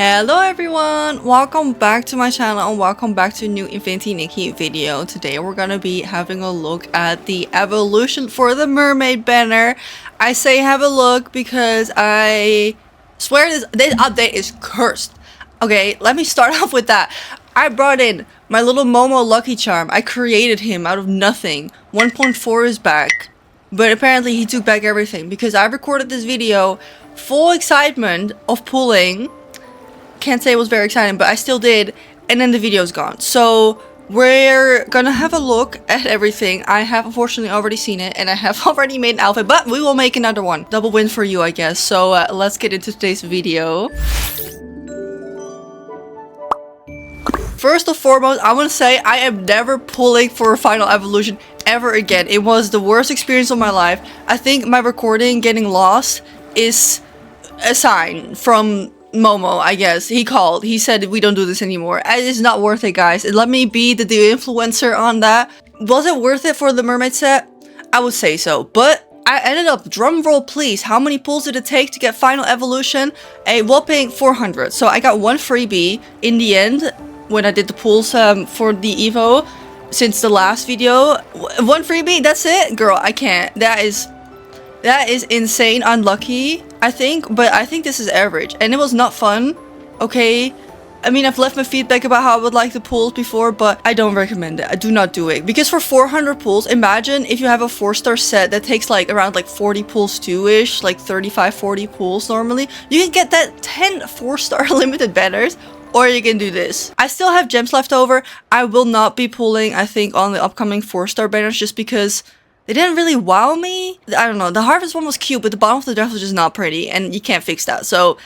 Hello everyone, welcome back to my channel and welcome back to a new Infinity Nikki video. Today we're gonna be having a look at the evolution for the Mermaid banner. I say have a look because I swear this update is cursed. Okay, let me start off with that. I brought in my little Momo Lucky Charm. I created him out of nothing. 1.4 is back, but apparently he took back everything because I recorded this video full excitement of pulling. Can't say it was very exciting, but I still did, and then the video's gone. So we're gonna have a look at everything. I have unfortunately already seen it, and I have already made an outfit, but we will make another one. Double win for you, I guess. So let's get into today's video. First and foremost, I want to say I am never pulling for a final evolution ever again. It was the worst experience of my life. I think my recording getting lost is a sign from Momo, I guess. He called. He said we don't do this anymore. It's not worth it, guys. Let me be the influencer on that. Was it worth it for the mermaid set? I would say so. But I ended up, drum roll please, how many pulls did it take to get final evolution? A whopping 400. So I got one freebie in the end when I did the pulls for the Evo since the last video. One freebie, that's it? Girl, I can't. That is insane unlucky, I think, but I think this is average, and it was not fun, okay? I mean, I've left my feedback about how I would like the pulls before, but I don't recommend it. I do not do it, because for 400 pulls, imagine if you have a 4-star set that takes like around like 40 pulls too-ish, like 35-40 pulls normally. You can get that 10 4-star limited banners, or you can do this. I still have gems left over. I will not be pulling, I think, on the upcoming 4-star banners just because they didn't really wow me. I don't know, the harvest one was cute, but the bottom of the dress was just not pretty, and you can't fix that. So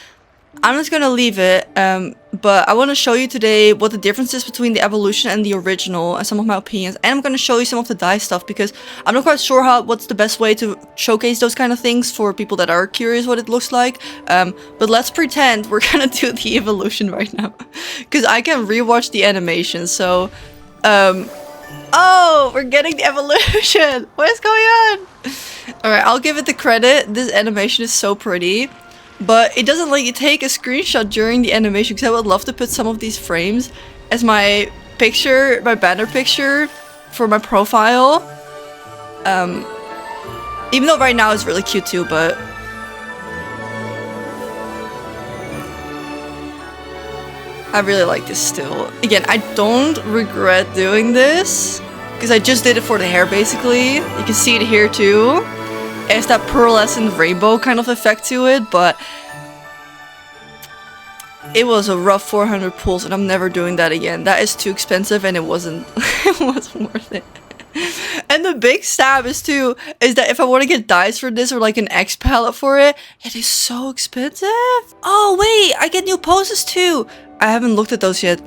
I'm just gonna leave it, but I want to show you today what the difference is between the evolution and the original and some of my opinions. And I'm gonna show you some of the dye stuff because I'm not quite sure what's the best way to showcase those kind of things for people that are curious what it looks like. But let's pretend we're gonna do the evolution right now because I can rewatch the animation. So oh, we're getting the evolution! What is going on? Alright, I'll give it the credit. This animation is so pretty. But it doesn't let you take a screenshot during the animation because I would love to put some of these frames as my picture, my banner picture for my profile. Even though right now it's really cute too, but I really like this still. Again, I don't regret doing this because I just did it for the hair basically. You can see it here too. It has that pearlescent rainbow kind of effect to it, but it was a rough 400 pulls and I'm never doing that again. That is too expensive and it wasn't worth it. And the big stab is that if I want to get dyes for this or like an X palette for it, it is so expensive. Oh wait, I get new poses too. I haven't looked at those yet.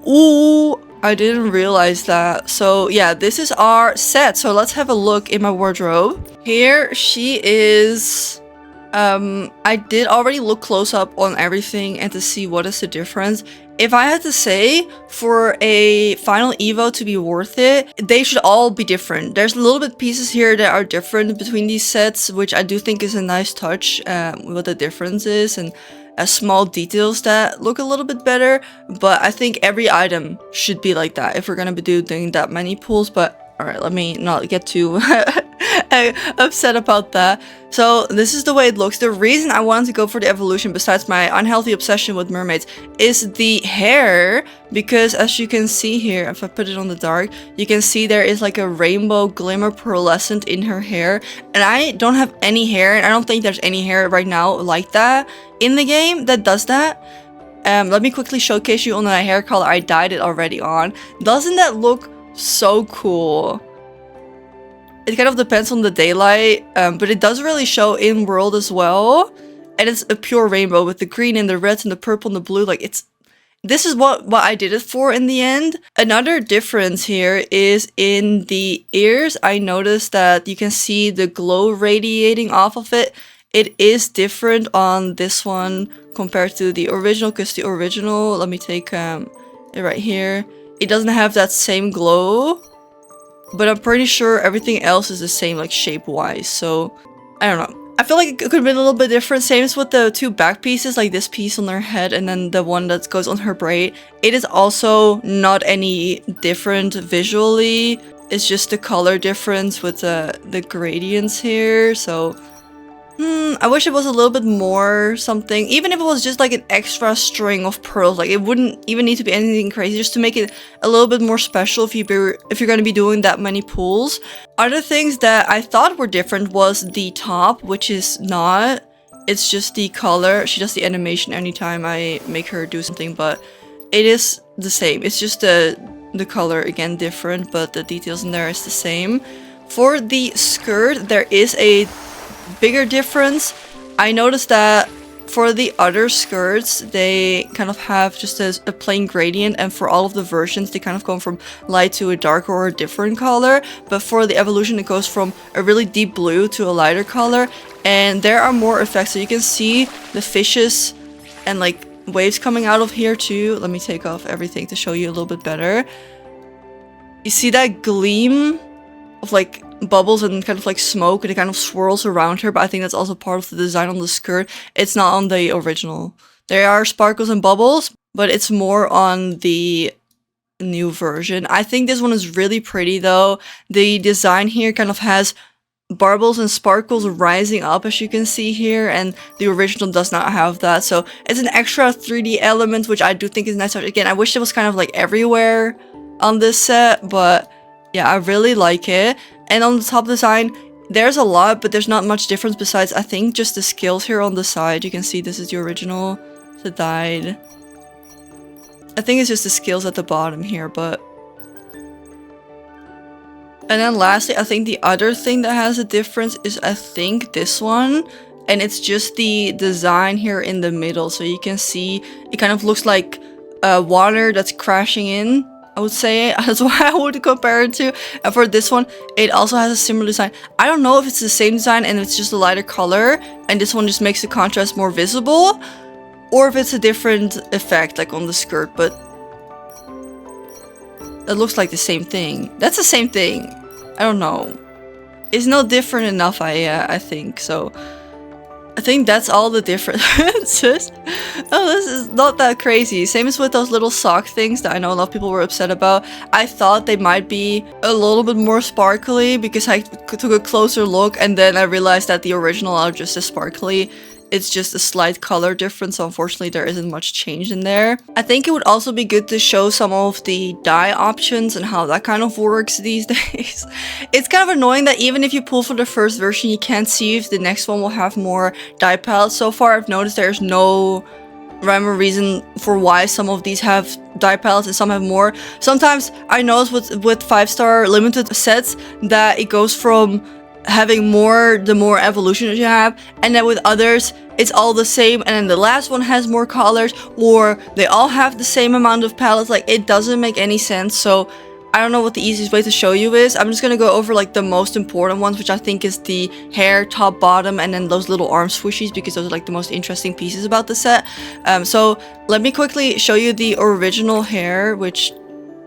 Ooh, I didn't realize that. So yeah, this is our set. So let's have a look in my wardrobe. Here she is. I did already look close up on everything and to see what is the difference. If I had to say, for a final Evo to be worth it, they should all be different. There's a little bit pieces here that are different between these sets, which I do think is a nice touch, what the difference is, and small details that look a little bit better. But I think every item should be like that if we're gonna be doing that many pulls. But alright, let me not get too upset about that. So this is the way it looks. The reason I wanted to go for the evolution, besides my unhealthy obsession with mermaids, is the hair, because as you can see here, if I put it on the dark, you can see there is like a rainbow glimmer pearlescent in her hair, and I don't have any hair, and I don't think there's any hair right now like that in the game that does that. Let me quickly showcase you on the hair color I dyed it already on. Doesn't that look so cool? It kind of depends on the daylight, but it does really show in world as well. And it's a pure rainbow with the green and the reds and the purple and the blue. Like this is what I did it for in the end. Another difference here is in the ears. I noticed that you can see the glow radiating off of it. It is different on this one compared to the original, because the original, let me take it right here. It doesn't have that same glow. But I'm pretty sure everything else is the same, like shape-wise. So I don't know. I feel like it could have been a little bit different. Same as with the two back pieces, like this piece on her head and then the one that goes on her braid. It is also not any different visually. It's just the color difference with the gradients here. So I wish it was a little bit more something. Even if it was just like an extra string of pearls, like it wouldn't even need to be anything crazy, just to make it a little bit more special if you're going to be doing that many pulls. Other things that I thought were different was the top, which is not. It's just the color. She does the animation anytime I make her do something, but it is the same. It's just the color, again, different, but the details in there is the same. For the skirt, there is a bigger difference. I noticed that for the other skirts, they kind of have just a plain gradient, and for all of the versions, they kind of go from light to a darker or a different color. But for the evolution, it goes from a really deep blue to a lighter color, and there are more effects. So you can see the fishes and like waves coming out of here too. Let me take off everything to show you a little bit better. You see that gleam of like bubbles and kind of like smoke, and it kind of swirls around her, but I think that's also part of the design on the skirt. It's not on the original. There are sparkles and bubbles, but it's more on the new version. I think this one is really pretty though. The design here kind of has bubbles and sparkles rising up, as you can see here, and the original does not have that. So it's an extra 3D element, which I do think is nice. Again, I wish it was kind of like everywhere on this set, but yeah, I really like it. And on the top design, there's a lot, but there's not much difference besides, I think, just the scales here on the side. You can see this is the original, the dyed. I think it's just the scales at the bottom here, but... And then lastly, I think the other thing that has a difference is, I think, this one. And it's just the design here in the middle. So you can see it kind of looks like water that's crashing in, I would say. That's why I would compare it to. And for this one, it also has a similar design. I don't know if it's the same design and it's just a lighter color, and this one just makes the contrast more visible, or if it's a different effect, like on the skirt, but it looks like the same thing. That's the same thing. I don't know. It's not different enough, I think. So I think that's all the differences. Oh, this is not that crazy. Same as with those little sock things that I know a lot of people were upset about. I thought they might be a little bit more sparkly because I took a closer look, and then I realized that the original are just as sparkly. It's just a slight color difference, so unfortunately there isn't much change in there. I think it would also be good to show some of the dye options and how that kind of works these days. It's kind of annoying that even if you pull for the first version, you can't see if the next one will have more dye palettes. So far, I've noticed there's no rhyme or reason for why some of these have dye palettes and some have more. Sometimes I notice with 5-star limited sets that it goes from having more the more evolution that you have, and then with others it's all the same, and then the last one has more colors, or they all have the same amount of palettes. Like, it doesn't make any sense. So I don't know what the easiest way to show you is. I'm just gonna go over like the most important ones, which I think is the hair, top, bottom, and then those little arm squishies, because those are like the most interesting pieces about the set. So let me quickly show you the original hair, which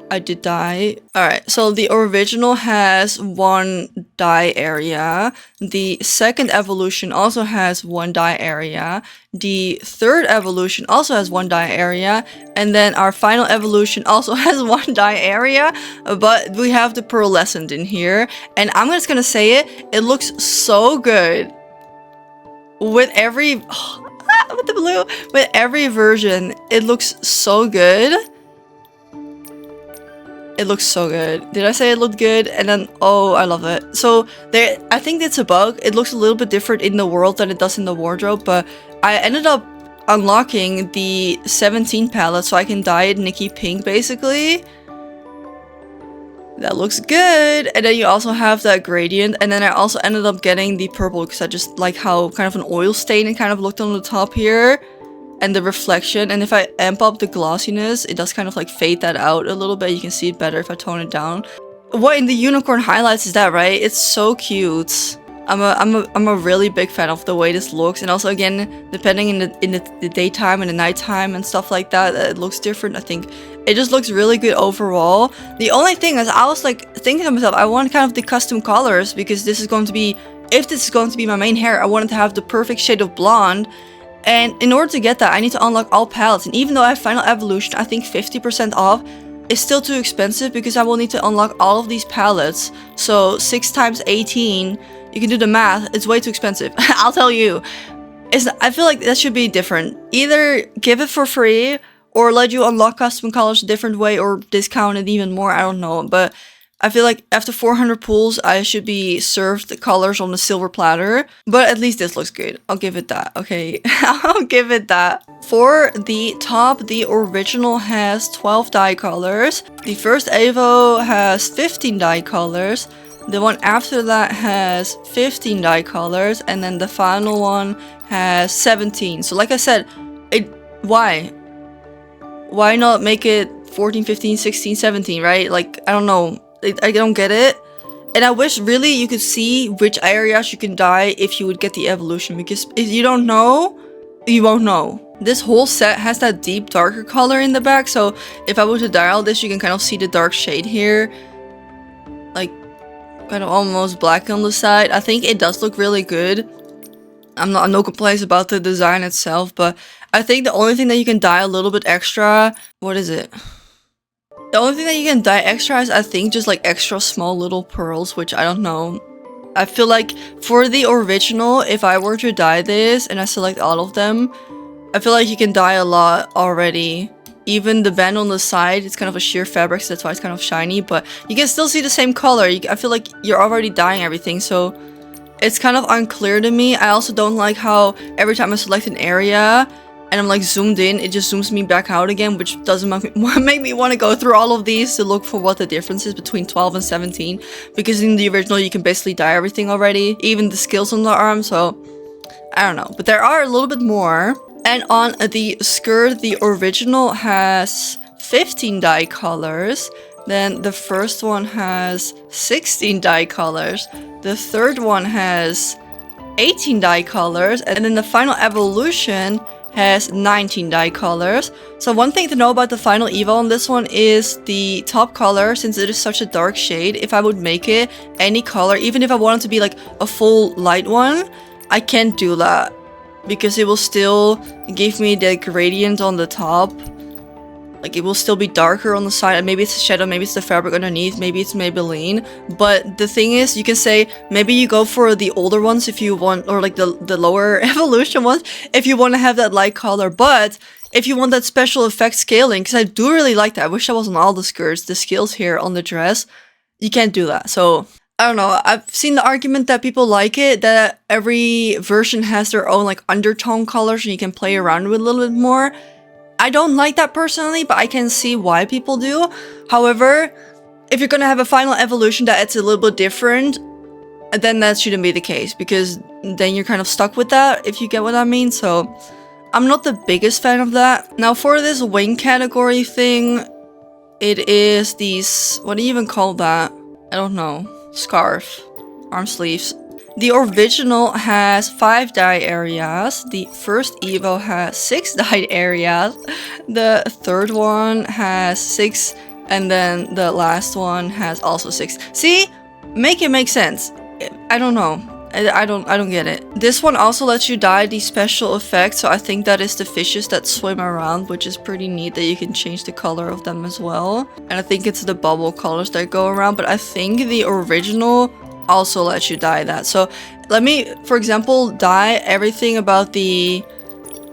I did dye. Alright, so the original has one dye area. The second evolution also has one dye area. The third evolution also has one dye area. And then our final evolution also has one dye area. But we have the pearlescent in here. And I'm just gonna say it, it looks so good. With every... with the blue. With every version, it looks so good. It looks so good. Did I say it looked good? And then, oh, I love it. So there, I think it's a bug. It looks a little bit different in the world than it does in the wardrobe, but I ended up unlocking the 17 palette so I can dye it Nikki pink, basically. That looks good. And then you also have that gradient. And then I also ended up getting the purple because I just like how kind of an oil stain it kind of looked on the top here. And the reflection, and if I amp up the glossiness, it does kind of like fade that out a little bit. You can see it better if I tone it down. What in the unicorn highlights is that, right? It's so cute. I'm a really big fan of the way this looks, and also again, depending in the daytime and the nighttime and stuff like that, it looks different. I think it just looks really good overall. The only thing is, I was like thinking to myself, I want kind of the custom colors because this is going to be if this is going to be my main hair, I wanted to have the perfect shade of blonde. And in order to get that, I need to unlock all palettes. And even though I have Final Evolution, I think 50% off is still too expensive because I will need to unlock all of these palettes. So 6 times 18, you can do the math, it's way too expensive. I'll tell you. I feel like that should be different. Either give it for free or let you unlock custom colors a different way or discount it even more, I don't know. But I feel like after 400 pulls, I should be served the colors on the silver platter. But at least this looks good. I'll give it that, okay? I'll give it that. For the top, the original has 12 dye colors. The first Evo has 15 dye colors. The one after that has 15 dye colors. And then the final one has 17. So like I said, why? Why not make it 14, 15, 16, 17, right? Like, I don't know. I don't get it. And I wish really you could see which areas you can dye if you would get the evolution, because if you don't know, you won't know. This whole set has that deep darker color in the back, so if I were to dye all this, you can kind of see the dark shade here, like kind of almost black on the side. I think it does look really good. I'm no complaints about the design itself, but I think the only thing that you can dye a little bit extra, what is it? The only thing that you can dye extra is, I think, just like extra small little pearls, which I don't know. I feel like for the original, if I were to dye this and I select all of them, I feel like you can dye a lot already. Even the band on the side, it's kind of a sheer fabric, so that's why it's kind of shiny, but you can still see the same color. I feel like you're already dyeing everything, so it's kind of unclear to me. I also don't like how every time I select an area and I'm like zoomed in, it just zooms me back out again, which doesn't make me want to go through all of these to look for what the difference is between 12 and 17. Because in the original, you can basically dye everything already, even the skills on the arm, so I don't know. But there are a little bit more. And on the skirt, the original has 15 dye colors. Then the first one has 16 dye colors. The third one has 18 dye colors. And then the final evolution has 19 dye colors. So one thing to know about the final Evo on this one is the top color, since it is such a dark shade. If I would make it any color, even if I wanted to be like a full light one, I can't do that because it will still give me the gradient on the top. Like, it will still be darker on the side, and maybe it's a shadow, maybe it's the fabric underneath, maybe it's Maybelline. But the thing is, you can say, maybe you go for the older ones if you want, or like the lower evolution ones, if you want to have that light color. But if you want that special effect scaling, because I do really like that, I wish I was on all the skirts, the scales here on the dress, you can't do that. So, I don't know, I've seen the argument that people like it, that every version has their own like undertone colors and you can play around with a little bit more. I don't like that personally, but I can see why people do. However, if you're gonna have a final evolution that it's a little bit different, then that shouldn't be the case, because then you're kind of stuck with that, if you get what I mean. So I'm not the biggest fan of that. Now for this wing category thing, it is these, what do you even call that? I don't know. Scarf. Arm sleeves. The original has 5 dye areas. The first Evo has 6 dye areas. The third one has 6, and then the last one has also 6. See? Make it make sense. I don't know. I don't get it. This one also lets you dye the special effects, so I think that is the fishes that swim around, which is pretty neat that you can change the color of them as well. And I think it's the bubble colors that go around, but I think the original also lets you dye that. So let me, for example, dye everything about the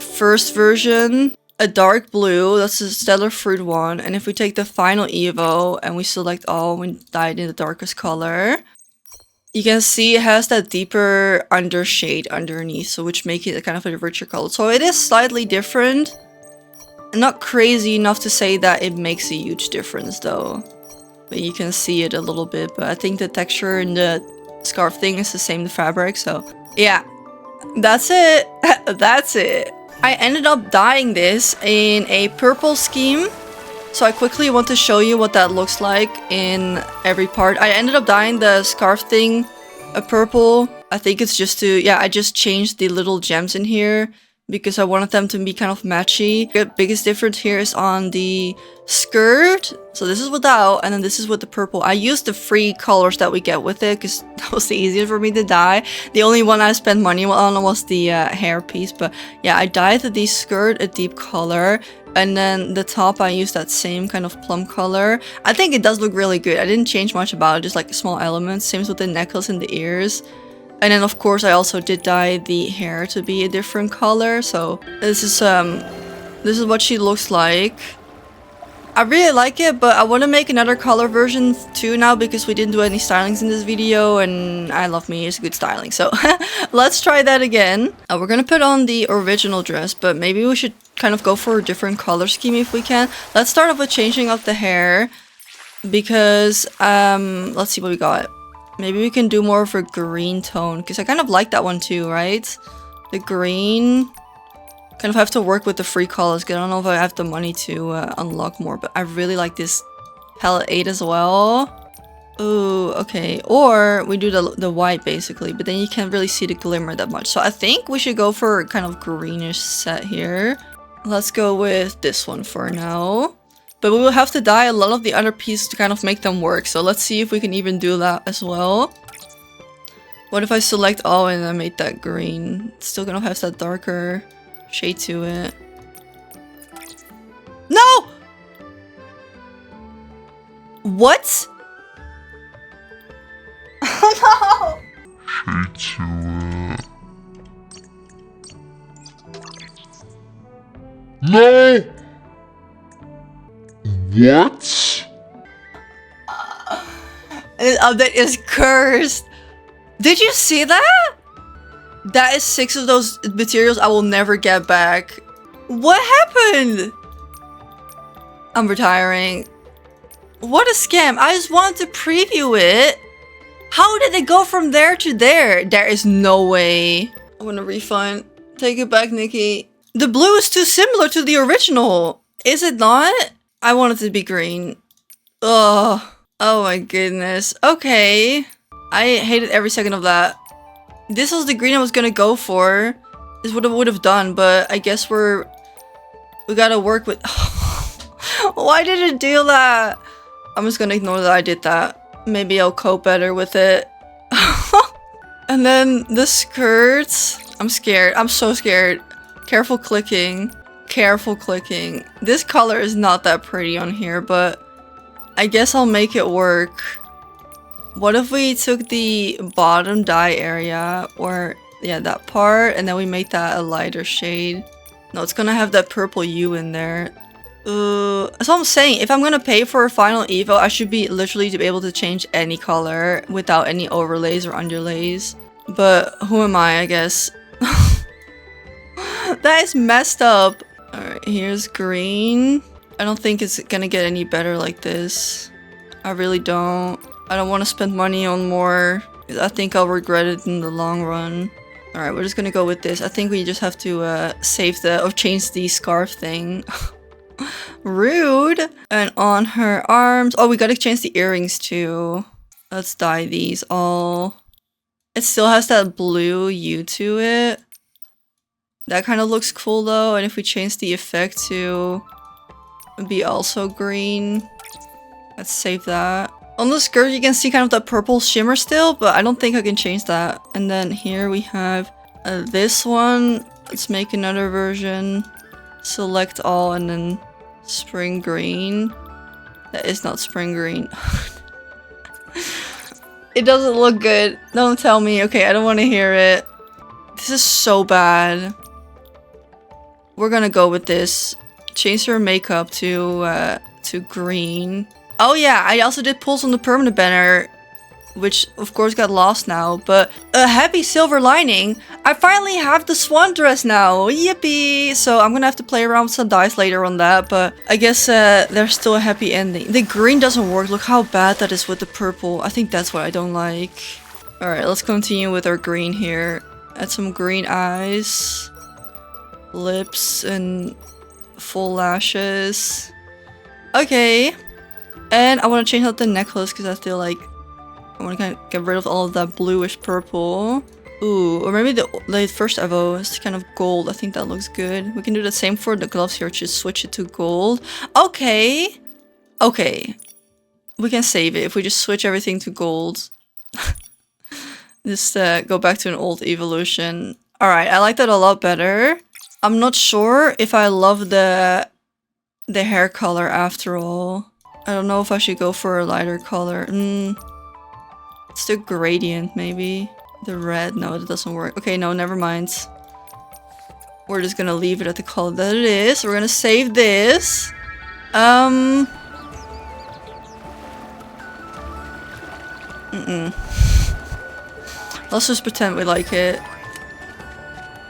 first version a dark blue. That's the stellar fruit one. And if we take the final Evo and we select all, we dye it in the darkest color, you can see it has that deeper undershade underneath, so which make it kind of a richer color. So it is slightly different. Not crazy enough to say that it makes a huge difference though. But you can see it a little bit, but I think the texture and the scarf thing is the same, the fabric, so yeah. That's it. That's it. I ended up dyeing this in a purple scheme, so I quickly want to show you what that looks like in every part. I ended up dyeing the scarf thing a purple. I think it's just to, yeah, I just changed the little gems in here because I wanted them to be kind of matchy. The biggest difference here is on the skirt. So this is without, and then this is with the purple. I used the free colors that we get with it because that was the easiest for me to dye. The only one I spent money on was the hair piece. But yeah, I dyed the skirt a deep color. And then the top, I used that same kind of plum color. I think it does look really good. I didn't change much about it, just like small elements. Same with the necklace and the ears. And then of course I also did dye the hair to be a different color. So this is what she looks like. I really like it, but I want to make another color version too now because we didn't do any stylings in this video, and I love me is good styling. So let's try that again. We're gonna put on the original dress, but maybe we should kind of go for a different color scheme if we can. Let's start off with changing up the hair because let's see what we got. Maybe we can do more of a green tone because I kind of like that one too, right? The green. Kind of have to work with the free colors because I don't know if I have the money to unlock more, but I really like this palette 8 as well. Ooh, okay. Or we do the white basically, but then you can't really see the glimmer that much. So I think we should go for a kind of greenish set here. Let's go with this one for now. But we will have to dye a lot of the other pieces to kind of make them work. So let's see if we can even do that as well. What if I select all and I made that green? It's still gonna have that darker shade to it. No! What? Oh no! Shade to it. No! What? This update is cursed. Did you see that? That is 6 of those materials I will never get back. What happened? I'm retiring. What a scam. I just wanted to preview it. How did it go from there to there? There is no way. I want a refund. Take it back, Nikki. The blue is too similar to the original. Is it not? I want it to be green. Ugh. Oh my goodness. Okay. I hated every second of that. This was the green I was gonna go for. This would have done, but I guess we gotta work with. Why did it do that? I'm just gonna ignore that I did that. Maybe I'll cope better with it. And then the skirts. I'm scared. I'm so scared. Careful clicking. Careful clicking. This color is not that pretty on here, but I guess I'll make it work. What if we took the bottom dye area, or yeah, that part, and then we make that a lighter shade? No, it's gonna have that purple U in there. That's what I'm saying. If I'm gonna pay for a final evo, I should be literally to be able to change any color without any overlays or underlays. But who am I guess? That is messed up. Alright, here's green. I don't think it's gonna get any better like this. I really don't. I don't want to spend money on more. I think I'll regret it in the long run. Alright, we're just gonna go with this. I think we just have to save or change the scarf thing. Rude! And on her arms. Oh, we gotta change the earrings too. Let's dye these all. It still has that blue U to it. That kind of looks cool though. And if we change the effect to be also green. Let's save that. On the skirt you can see kind of that purple shimmer still, but I don't think I can change that. And then here we have this one. Let's make another version. Select all and then spring green. That is not spring green. It doesn't look good. Don't tell me. Okay, I don't want to hear it. This is so bad. We're gonna go with this. Change her makeup to green. Oh yeah, I also did pulls on the permanent banner, which of course got lost now, but a happy silver lining. I finally have the swan dress now. Yippee! So I'm gonna have to play around with some dice later on that, but I guess there's still a happy ending. The green doesn't work. Look how bad that is with the purple. I think that's what I don't like. Alright, let's continue with our green here. Add some green eyes, lips, and full lashes. Okay. And I want to change out the necklace because I feel like I want to kind of get rid of all of that bluish purple. Ooh, or maybe the first Evo is kind of gold. I think that looks good. We can do the same for the gloves here. Just switch it to gold. Okay. Okay. We can save it if we just switch everything to gold. Just go back to an old evolution. Alright, I like that a lot better. I'm not sure if I love the hair color after all. I don't know if I should go for a lighter color. It's the gradient, maybe. The red. No, it doesn't work. Okay, no, never mind. We're just gonna leave it at the color that it is. We're gonna save this. Let's just pretend we like it.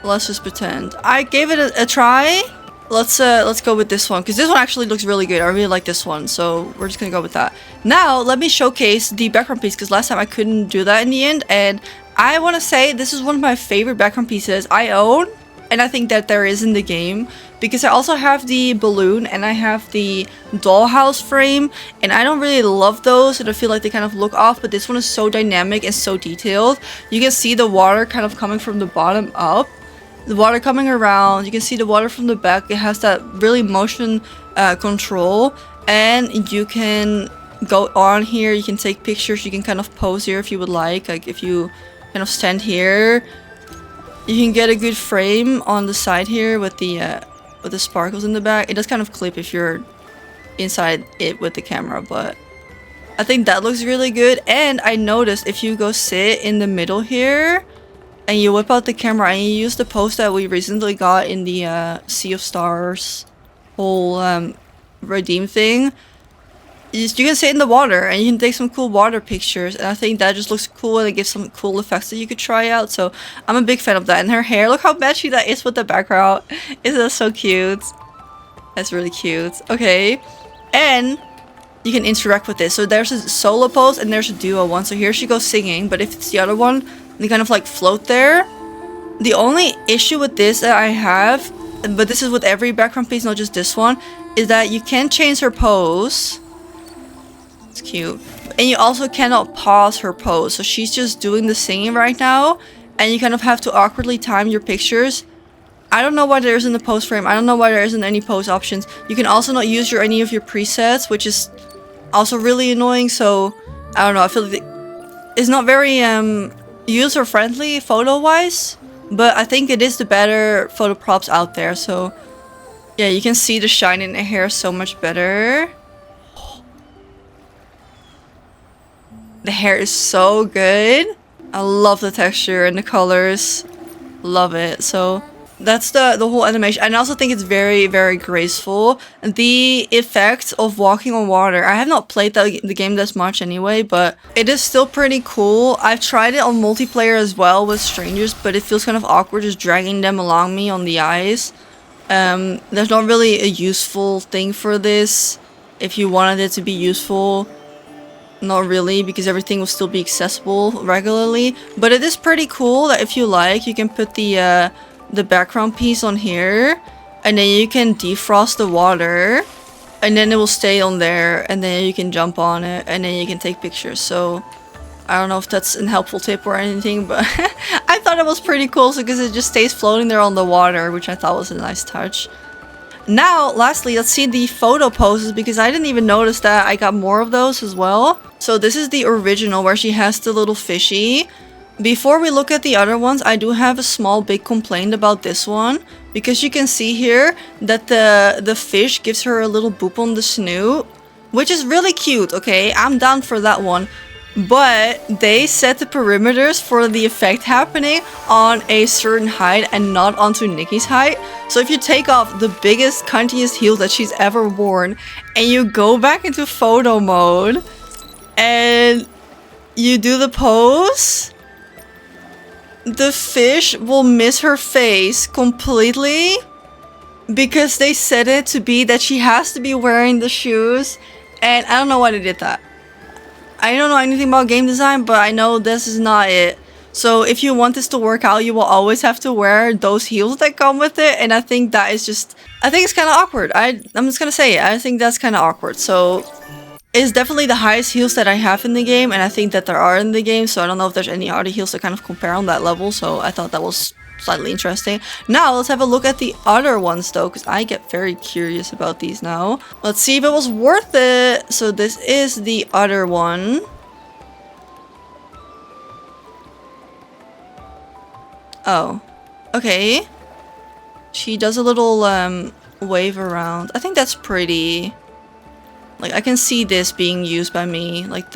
Let's just pretend. I gave it a try. Let's go with this one, because this one actually looks really good. I really like this one, so we're just gonna go with that. Now, let me showcase the background piece, because last time I couldn't do that in the end, and I want to say this is one of my favorite background pieces I own, and I think that there is in the game, because I also have the balloon, and I have the dollhouse frame, and I don't really love those, and I feel like they kind of look off, but this one is so dynamic and so detailed. You can see the water kind of coming from the bottom up. The water coming around, you can see the water from the back. It has that really motion control, and you can go on here, you can take pictures, you can kind of pose here if you would like if you kind of stand here, you can get a good frame on the side here with the sparkles in the back. It does kind of clip if you're inside it with the camera, but I think that looks really good. And I noticed if you go sit in the middle here, and you whip out the camera and you use the pose that we recently got in the Sea of Stars whole redeem thing. You can sit in the water and you can take some cool water pictures, and I think that just looks cool and it gives some cool effects that you could try out. So I'm a big fan of that. And her hair, look how matchy that is with the background. Isn't that so cute? That's really cute. Okay. And you can interact with this. So there's a solo pose and there's a duo one. So here she goes singing, but if it's the other one, they kind of like float there. The only issue with this that I have, but this is with every background piece, not just this one, is that you can change her pose. It's cute. And you also cannot pause her pose. So she's just doing the singing right now, and you kind of have to awkwardly time your pictures. I don't know why there isn't a pose frame. I don't know why there isn't any pose options. You can also not use any of your presets, which is also really annoying. So I don't know. I feel like it's not very user-friendly photo-wise, but I think it is the better photo props out there. So yeah, you can see the shine in the hair so much better. The hair is so good. I love the texture and the colors. Love it. So that's the whole animation. And I also think it's very, very graceful. The effect of walking on water. I have not played the game this much anyway, but it is still pretty cool. I've tried it on multiplayer as well with strangers, but it feels kind of awkward just dragging them along me on the ice. There's not really a useful thing for this. If you wanted it to be useful, not really, because everything will still be accessible regularly. But it is pretty cool that if you like, you can put the background piece on here, and then you can defrost the water, and then it will stay on there, and then you can jump on it, and then you can take pictures. So I don't know if that's a helpful tip or anything, but I thought it was pretty cool because it just stays floating there on the water, which I thought was a nice touch. Now, lastly, let's see the photo poses, because I didn't even notice that I got more of those as well. So this is the original where she has the little fishy. Before we look at the other ones, I do have a small big complaint about this one, because you can see here that the fish gives her a little boop on the snoot, which is really cute. Okay, I'm down for that one. But they set the perimeters for the effect happening on a certain height and not onto Nikki's height. So if you take off the biggest, cuntiest heels that she's ever worn and you go back into photo mode and you do the pose, the fish will miss her face completely because they set it to be that she has to be wearing the shoes, and I don't know why they did that. I don't know anything about game design, but I know this is not it. So if you want this to work out, you will always have to wear those heels that come with it, and I think that is just, I think it's kind of awkward. I'm just gonna say it. I think that's kind of awkward. So is definitely the highest heels that I have in the game, and I think that there are in the game, so I don't know if there's any other heels that kind of compare on that level, so I thought that was slightly interesting. Now let's have a look at the other ones though, because I get very curious about these now. Let's see if it was worth it. So this is the other one. Oh, okay. She does a little wave around. I think that's pretty. Like, I can see this being used by me. Like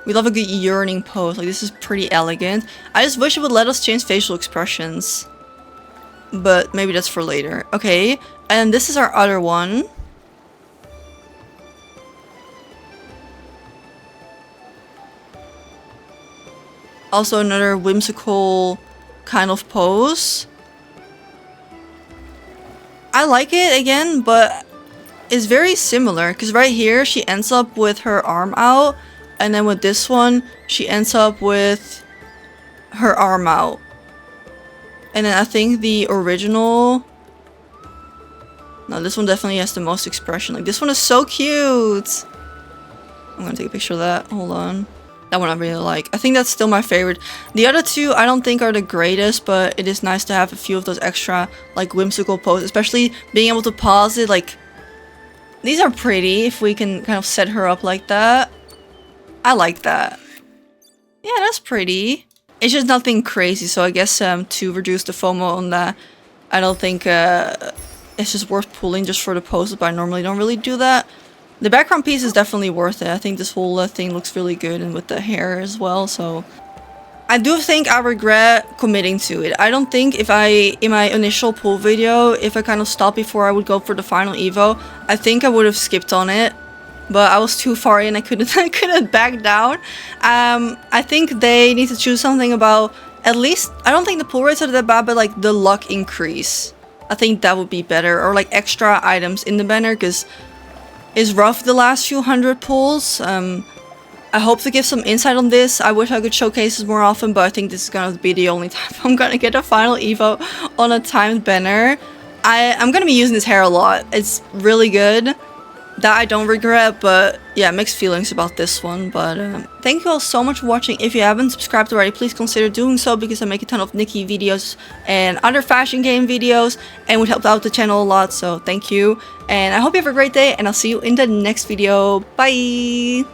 we love a good yearning pose. Like, this is pretty elegant. I just wish it would let us change facial expressions. But maybe that's for later. Okay, and this is our other one. Also another whimsical kind of pose. I like it again, but it's very similar. Because right here, she ends up with her arm out. And then with this one, she ends up with her arm out. And then I think the original... No, this one definitely has the most expression. Like, this one is so cute! I'm gonna take a picture of that. Hold on. That one I really like. I think that's still my favorite. The other two I don't think are the greatest, but it is nice to have a few of those extra, like, whimsical poses. Especially being able to pause it, like... These are pretty if we can kind of set her up like that. I like that. Yeah, that's pretty. It's just nothing crazy, so I guess to reduce the FOMO on that, I don't think it's just worth pulling just for the poses, but I normally don't really do that. The background piece is definitely worth it. I think this whole thing looks really good, and with the hair as well, so... I do think I regret committing to it. I don't think if in my initial pull video, if I kind of stopped before I would go for the final evo, I think I would have skipped on it. But I was too far in, I couldn't back down. I think they need to choose something about, at least, I don't think the pull rates are that bad, but like the luck increase. I think that would be better. Or like extra items in the banner, because it's rough the last few hundred pulls. I hope to give some insight on this. I wish I could showcase this more often, but I think this is gonna be the only time I'm gonna get a final evo on a timed banner. I'm gonna be using this hair a lot. It's really good. That I don't regret, but yeah, mixed feelings about this one. But thank you all so much for watching. If you haven't subscribed already, please consider doing so, because I make a ton of Nikki videos and other fashion game videos, and would help out the channel a lot, so thank you. And I hope you have a great day, and I'll see you in the next video. Bye!